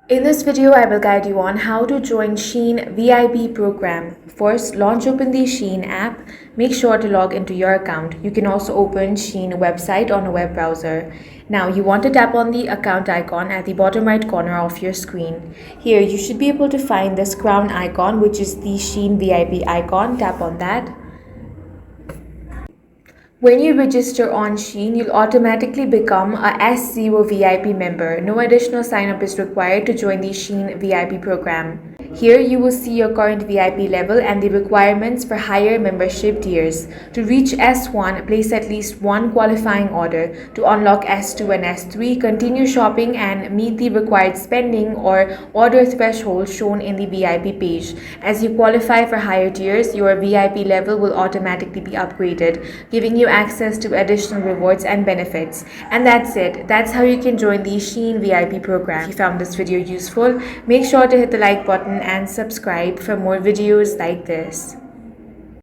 In this video, I will guide you on how to join SHEIN VIP program. First, launch open the SHEIN app. Make sure to log into your account. You can also open SHEIN website on a web browser. Now, you want to tap on the account icon at the bottom right corner of your screen. Here, you should be able to find this crown icon, which is the SHEIN VIP icon. Tap on that. When you register on SHEIN, you'll automatically become a S0 VIP member. No additional sign-up is required to join the SHEIN VIP program. Here you will see your current VIP level and the requirements for higher membership tiers. To reach S1, place at least one qualifying order. To unlock S2 and S3, continue shopping and meet the required spending or order threshold shown in the VIP page. As you qualify for higher tiers, your VIP level will automatically be upgraded, giving you access to additional rewards and benefits. And that's it. That's how you can join the SHEIN VIP program. If you found this video useful, make sure to hit the like button and subscribe for more videos like this.